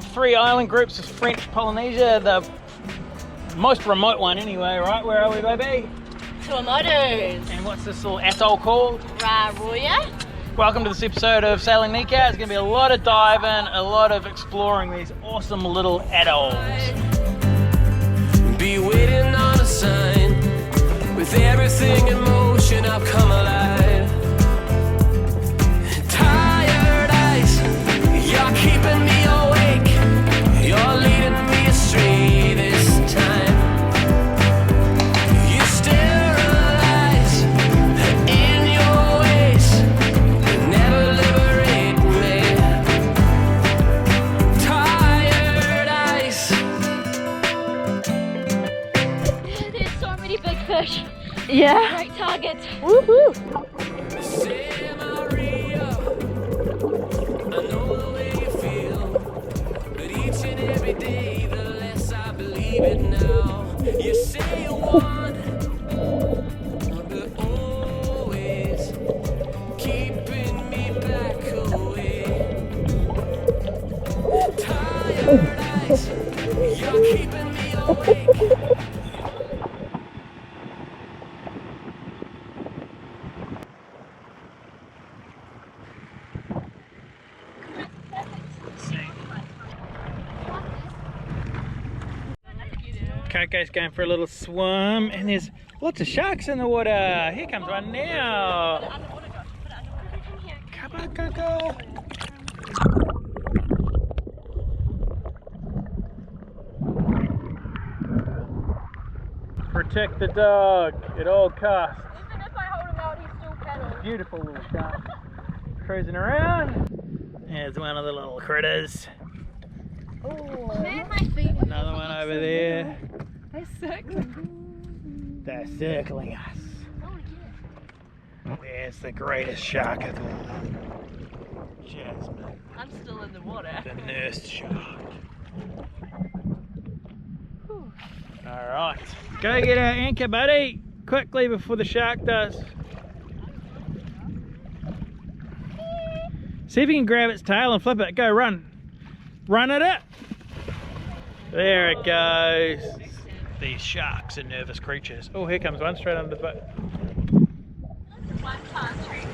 of 3 island groups of French Polynesia, the most remote one anyway, right? Where are we, baby? Tuamotus. And what's this little atoll called? Raruya. Welcome to this episode of Sailing Nikau. There's going to be a lot of diving, a lot of exploring these awesome little atolls. Be waiting on a sign. With everything in motion, I've come alive. Tired eyes, you're keeping me awake. You're leading me astray this time. You sterilize in your ways, never liberate me. Tired eyes. There's so many big fish. Yeah. Great targets. Woohoo! It now. You say you want, but always keeping me back away. Tired eyes, you're keeping me awake. Coco's going for a little swim, and there's lots of sharks in the water. Here comes one now. Come on, Coco. Protect the dog at all costs. Even if I hold him out, he's still paddling. Beautiful little shark. Cruising around. There's one of the little critters. Man, my feet. Another one over there. They're circling. They're circling us. There's the greatest shark of all. Jasmine, I'm still in the water. the nurse shark. Alright, go get our anchor, buddy, quickly before the shark does. See if you can grab its tail and flip it. Go, run. Run at it. There it goes. These sharks are nervous creatures. Oh, here comes one straight under the boat. One country.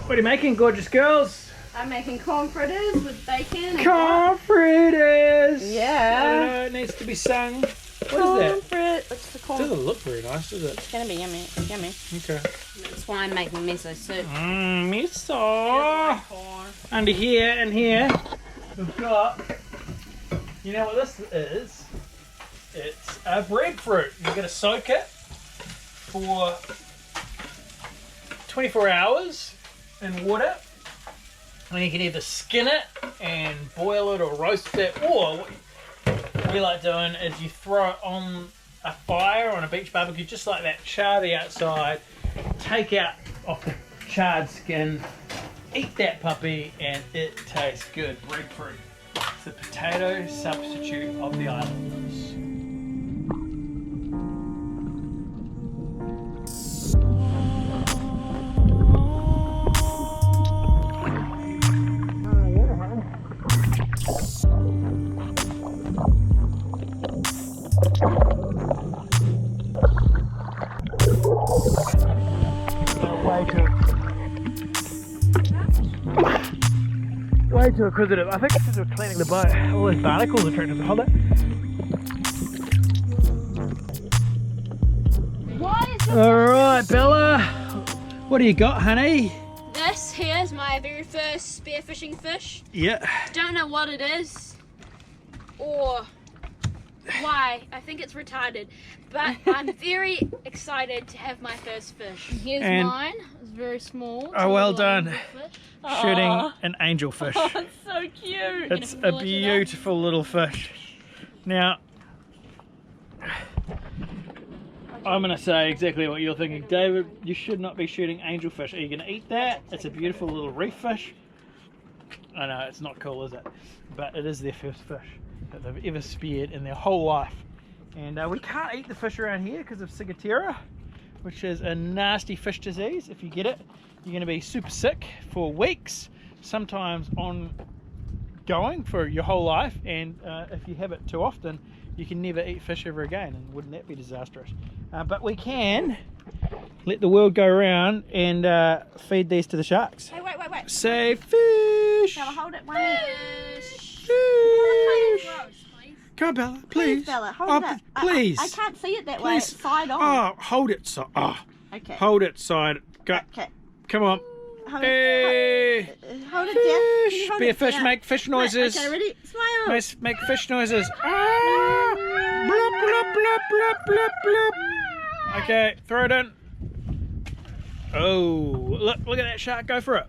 What are you making, gorgeous girls? I'm making corn fritters with bacon. And Corn fritters! Yeah. I don't know, it needs to be sung. What corn is that? frit. What's the corn? Doesn't look very nice, does it? It's gonna be yummy. It's yummy. Okay. That's why I'm making miso soup. Miso! Under here and here, we've got, you know what this is? It's a breadfruit. You're going to soak it for 24 hours in water. And you can either skin it and boil it or roast it, or what we like doing is you throw it on a fire on a beach barbecue, just like that, char the outside, take out off the charred skin, eat that puppy, and it tastes good. Breadfruit. It's the potato substitute of the islands. Way too inquisitive. I think because we're cleaning the boat, all those barnacles are trying to hold it. Why is Alright, Bella. What do you got, honey? my very first spearfishing fish. Yeah. Don't know what it is or why. I think it's retarded. But I'm very excited to have my first fish. Here's And- mine. It's very small. It's Oh, a well little done. angelfish. Shooting an angelfish. It's so cute. It's Gonna a pull it beautiful little fish. Now, I'm going to say exactly what you're thinking. David, you should not be shooting angelfish. Are you going to eat that? It's a beautiful little reef fish. I know, it's not cool, is it? But it is their first fish that they've ever speared in their whole life. And we can't eat the fish around here because of ciguatera, which is a nasty fish disease. If you get it, you're going to be super sick for weeks, sometimes ongoing for your whole life. And if you have it too often, you can never eat fish ever again, and wouldn't that be disastrous? But we can let the world go around and feed these to the sharks. Hey, wait. Say fish! Bella, hold it. 1 minute. Fish! Come on, Bella, please. Bella, hold Oh, it. please. I can't see it that way. Please. It's side on. Oh, hold it side. Oh, Okay. hold it side. Go. Okay. Come on. Hold Hey! Hold it down. Can Fish! you hold Be a it fish, down? make fish noises. Okay, ready? Smile. Make fish noises. Ah! Bloop, bloop, bloop, bloop, bloop, bloop. Okay, throw it in. Oh, look at that shark. Go for it.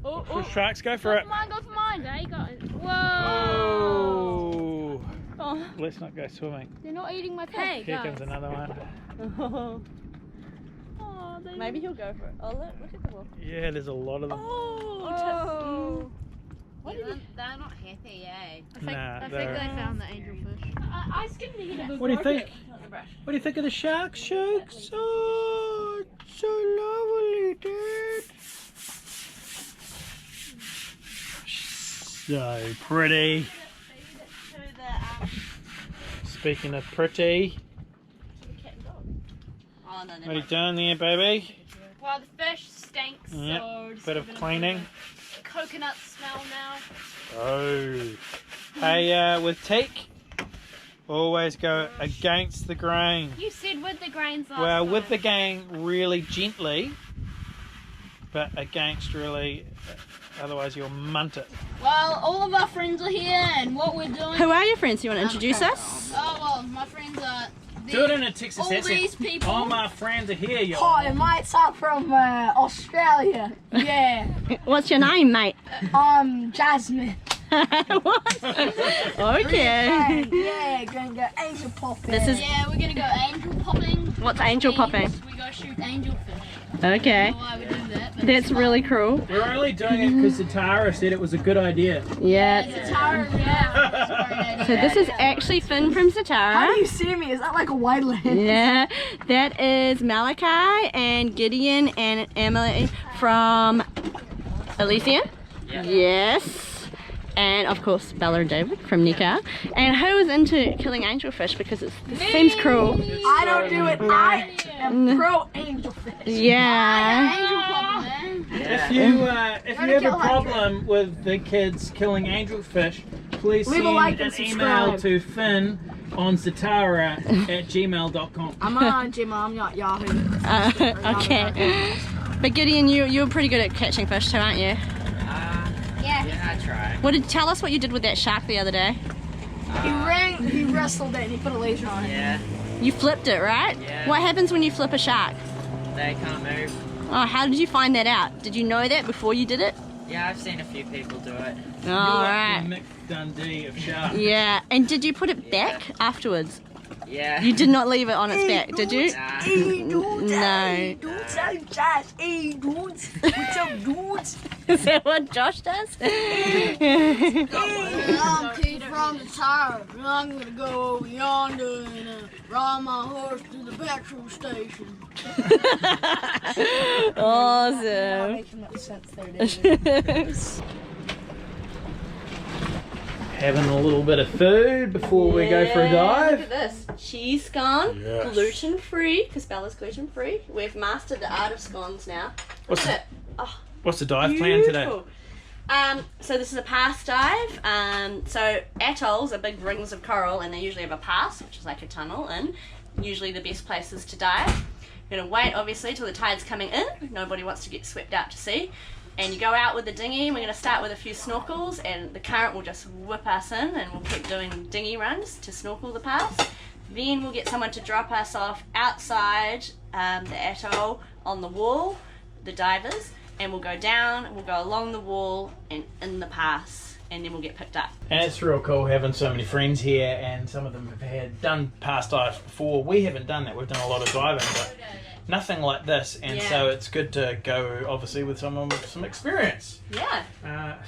Oh, Sharks, go for go it. for mine, go for mine. There you go. Whoa. Oh. Oh. Let's not go swimming. They're not eating my pig. Here comes another one. Maybe he'll go for it. Oh, look at the wolf. Yeah, there's a lot of them. Oh. What did you... They're not happy, eh? Nah, I think they found the angelfish. I skimmed the head. What do you think? What do you think of the sharks? Sharks? Oh, so lovely, dude. So pretty. Speaking of pretty, Oh, no, what are you doing there, baby? Well, the fish stinks, Yep, so... just bit of giving it a cleaning. Coconut smell now. Oh. Hey, with teak, always go against the grain. You said with the grains last Well, time. with the grain really gently, but against really, otherwise you'll munt it. Well, all of our friends are here, and what we're doing... Who are your friends? You want to introduce us? Oh, well, my friends are... Do it in a Texas all accent. these people. All my friends are here, y'all. Hi, mates. I'm from Australia. Yeah, What's your name, mate? I'm Jasmine. What? Okay. And yeah, gonna go angel popping. This is Yeah, we're gonna go angel popping. what's angel popping? We go shoot angelfish. Okay. I don't know why we do that, but That's really cool. We're only doing it because Tara said it was a good idea. Yeah. it's a tower, yeah. So this is actually Finn from How Zatara. do you see me? Is that like a white land? Yeah, that is Malachi and Gideon and Emily from Elysian. Yes. And of course Bella and David from Nikau. And who is into killing angelfish because this seems cruel. I don't do it. I am pro angelfish. Yeah. Angel popping, man. If you have a problem with the kids killing angelfish, please Leave a send like an and email subscribe. to Finn on zatara@gmail.com. I'm on Gmail. I'm not Yahoo. Okay. But Gideon, you're pretty good at catching fish too, aren't you? Yeah, I try. Tell us what you did with that shark the other day. He wrestled it and he put a laser on it. Yeah, You flipped it, right? Yeah. What happens when you flip a shark? they can't move. Oh, how did you find that out? Did you know that before you did it? Yeah, I've seen a few people do it. Oh, You're right. like the Mick Dundee of sharks. Yeah, and did you put it back afterwards? Yeah. You did not leave it on its back, did you? Nah. No. Dudes, I'm Josh. Hey, dudes. What's up, dudes? Is that what Josh does? I'm Pete from the tower, and I'm gonna go over yonder and ride my horse to the petrol station. Awesome. Making that sense there, David. Having a little bit of food before we go for a Look dive. at this. Cheese scone, Yes. gluten free, because Bella's gluten free. We've mastered the art of scones now. What's Look the, at it. Oh, what's the dive plan today? beautiful. So this is a pass dive. So atolls are big rings of coral, and they usually have a pass, which is like a tunnel in. Usually the best places to dive. You're going to wait, obviously, till the tide's coming in. Nobody wants to get swept out to sea. And you go out with the dinghy, and we're going to start with a few snorkels, and the current will just whip us in, and we'll keep doing dinghy runs to snorkel the pass. Then we'll get someone to drop us off outside the atoll on the wall, the divers, and we'll go down, we'll go along the wall and in the pass, and then we'll get picked up. And it's real cool having so many friends here, and some of them have done past dives before. We haven't done that. We've done a lot of diving, but nothing like this, and so it's good to go obviously with someone with some experience. Yeah.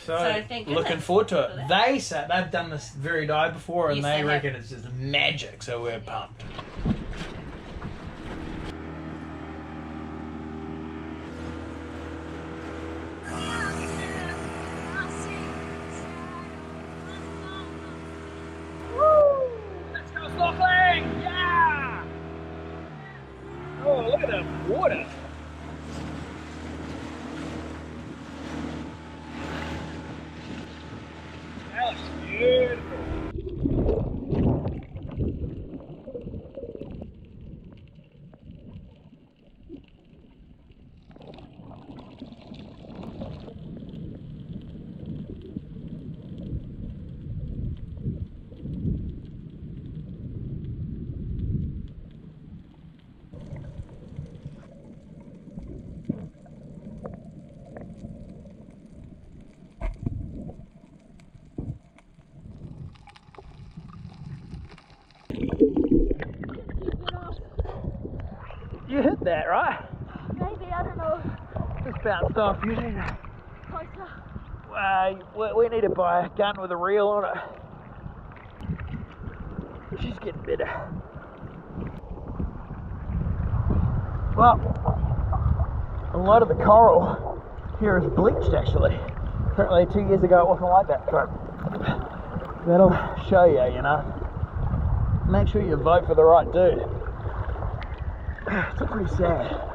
So thank looking goodness forward to for it. that. They say they've done this very dive before, and Yes, they they reckon it's just magic. So we're pumped. Woo! Let's go snorkeling! Yeah! Oh, look at the water. That looks beautiful. You hit that, right? Maybe, I don't know. Just bounced off. You need Closer. we need to buy a gun with a reel on it. She's getting better. Well, a lot of the coral here is bleached actually. Apparently 2 years ago it wasn't like that, so that'll show you, you know. Make sure you vote for the right dude. It's pretty sad.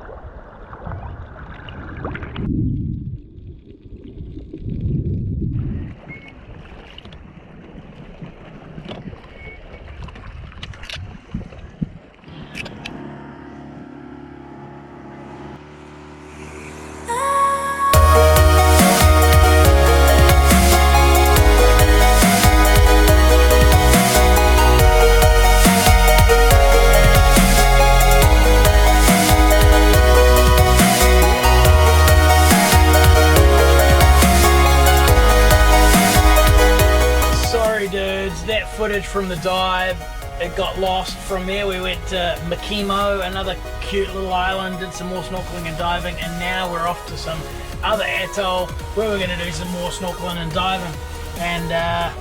Footage from the dive, it got lost. From there we went to Nikau, another cute little island, did some more snorkeling and diving, and now we're off to some other atoll where we're going to do some more snorkeling and diving. And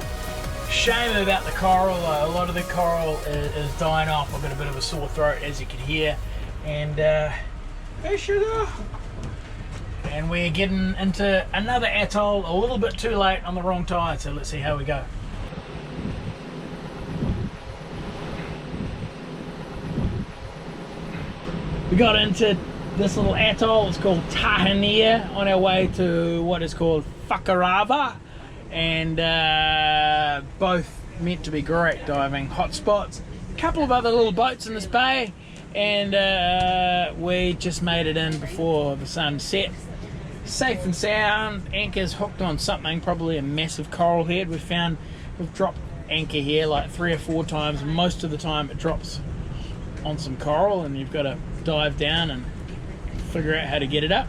shame about the coral though, a lot of the coral is dying off. I've got a bit of a sore throat as you can hear, and hey sugar, and we're getting into another atoll a little bit too late on the wrong tide, so let's see how we go. We got into this little atoll, it's called Sardinia, on our way to what is called Whakarava, and both meant to be great diving hotspots. A couple of other little boats in this bay, and we just made it in before the sun set. Safe and sound, anchor's hooked on something, probably a massive coral head. We've dropped anchor here like 3 or 4 times. Most of the time it drops on some coral and you've got to dive down and figure out how to get it up.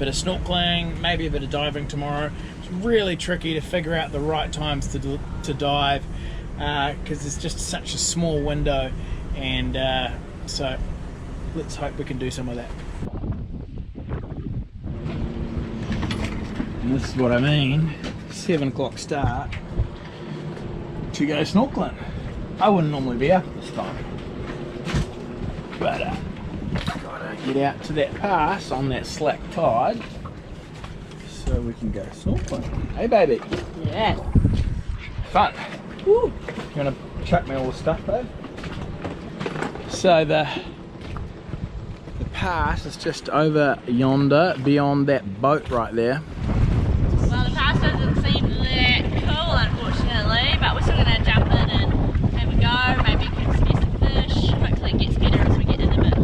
Bit of snorkeling, maybe a bit of diving tomorrow. It's really tricky to figure out the right times to dive because it's just such a small window, and so let's hope we can do some of that. And this is what I mean, 7 o'clock start to go snorkeling. I wouldn't normally be up this time, but gotta get out to that pass on that slack tide so we can go snorkeling. Hey baby. Yeah. Fun. Woo. You wanna chuck me all the stuff, babe? So the pass is just over yonder, beyond that boat right there. Well, the pass doesn't seem that cool, unfortunately, but we're still going to jump in and have a go, maybe catch some fish. Hopefully it gets better as we get in a bit.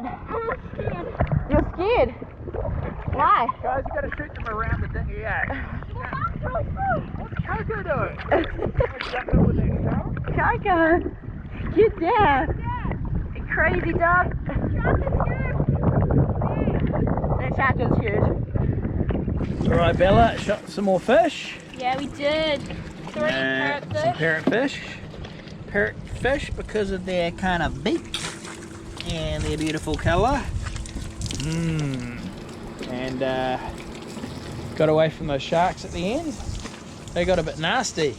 scared. You're scared? Why? Guys, you gotta shoot them around the dinghy out. What's Coco doing? Jumping with that shark? Coco, get there. You crazy dog. That shark is huge. Alright, Bella, shot some more fish. Yeah, we did. 3 parrotfish. Some parrotfish. Parrotfish because of their kind of beak and their beautiful colour. And got away from those sharks at the end. They got a bit nasty.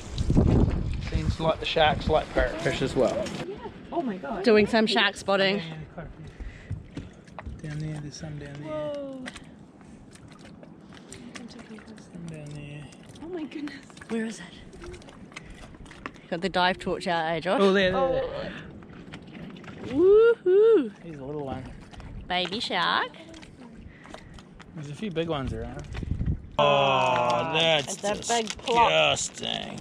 Seems like the sharks like parrotfish as well. Oh my god. Doing some shark spotting. Down there, there's some down there. Whoa. Some down there. Oh my goodness. Where is it? Got the dive torch out, eh, Josh? Oh, there. Woohoo! Here's a little one. Baby shark. There's a few big ones around. Oh, that's It's a big plop. disgusting.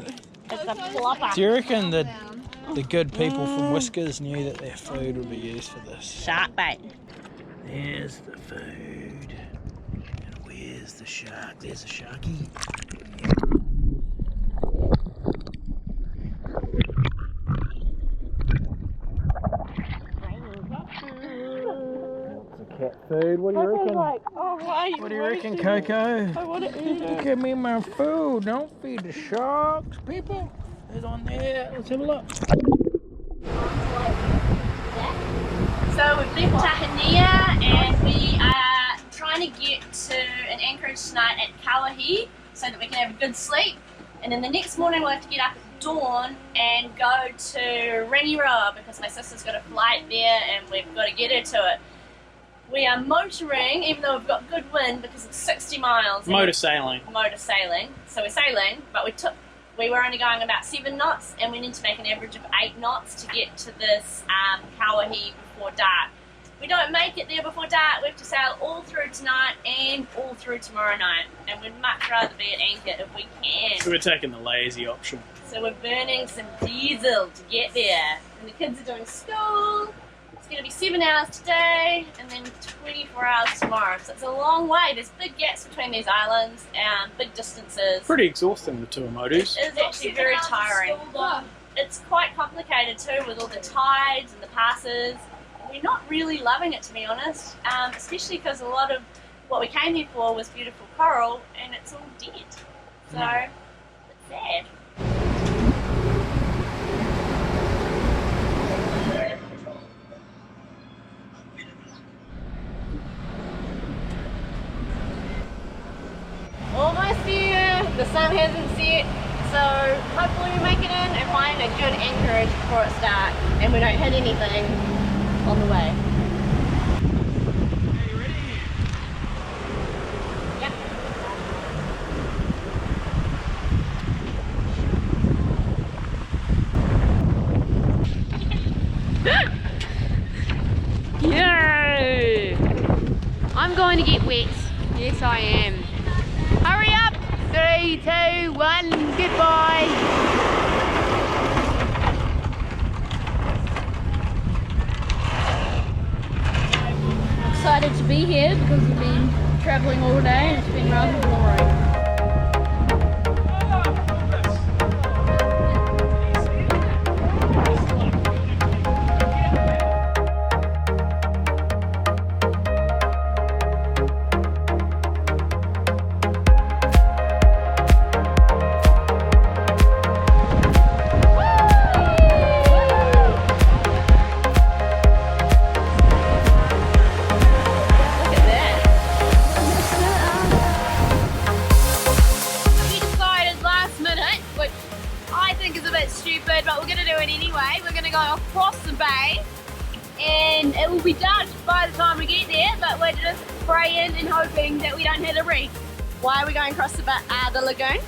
It's a plopper. Do you reckon that the good people from Whiskers knew that their food would be used for this? Shark bait. There's the food. And where's the shark? There's a sharky. Cat food, what do you reckon? What do you reckon, Coco? I want to eat it. Give me my food, don't feed the sharks, people. It's on there, let's have a look. So we've left Tahania and we are trying to get to an anchorage tonight at Kauahi so that we can have a good sleep. And then the next morning we'll have to get up at dawn and go to Rangiroa because my sister's got a flight there and we've got to get her to it. We are motoring, even though we've got good wind because it's 60 miles. Motor sailing. Motor sailing. So we're sailing, but we were only going about 7 knots and we need to make an average of 8 knots to get to this Kauahi before dark. If we don't make it there before dark, we have to sail all through tonight and all through tomorrow night. And we'd much rather be at anchor if we can. So we're taking the lazy option. So we're burning some diesel to get there. And the kids are doing school. It's going to be 7 hours today and then 24 hours tomorrow. So it's a long way. There's big gaps between these islands and big distances. Pretty exhausting, the Tuamotus. It is actually very tiring. It's quite complicated too with all the tides and the passes. We're not really loving it, to be honest, especially because a lot of what we came here for was beautiful coral and it's all dead. So it's sad. Almost here. The sun hasn't set, so hopefully we make it in and find a good anchorage before it's dark and we don't hit anything on the way. Are you ready? Yep. Yay! I'm going to get wet. Yes, I am. Hurry up! 3, 2, 1, goodbye! Excited to be here because we've been travelling all day and it's been rather boring. But we're going to do it anyway. We're going to go across the bay and it will be dark by the time we get there, but we're just praying and hoping that we don't hit a reef. Why are we going across the lagoon?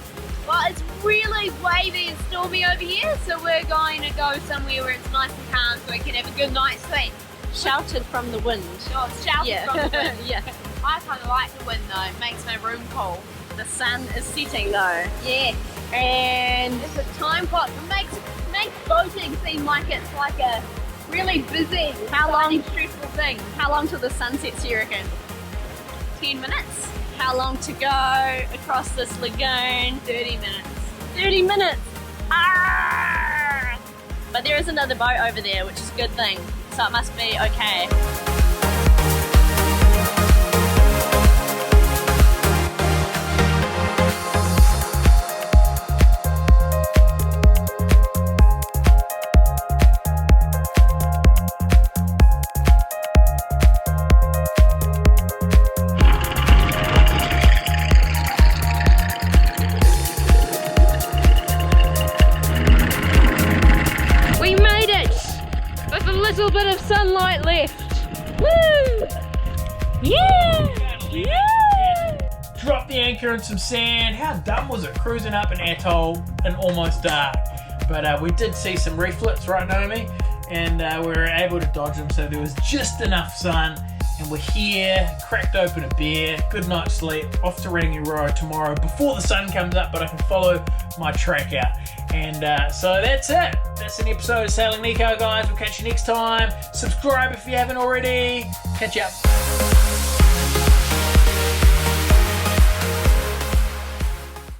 Well, it's really wavy and stormy over here, so we're going to go somewhere where it's nice and calm so we can have a good night's sleep. Sheltered from the wind. Oh, it's sheltered from the wind. Yeah. I kind of like the wind though, it makes my room cool. The sun is setting though. Yeah. And it's a time clock. It makes boating seem like it's like a really busy. How long? Stressful things. How long till the sun sets, you reckon? 10 minutes. How long to go across this lagoon? 30 minutes. 30 minutes. Ah! But there is another boat over there, which is a good thing. So it must be okay. Little bit of sunlight left. Woo! Yeah! Yeah! Drop the anchor in some sand. How dumb was it cruising up an atoll and almost dark? But we did see some reeflets, right, Naomi? And we were able to dodge them, so there was just enough sun. And we're here, cracked open a beer, good night's sleep, off to Rangiroa tomorrow before the sun comes up, but I can follow my track out. And so that's it. That's an episode of Sailing Nikau, guys. We'll catch you next time. Subscribe if you haven't already. Catch you up.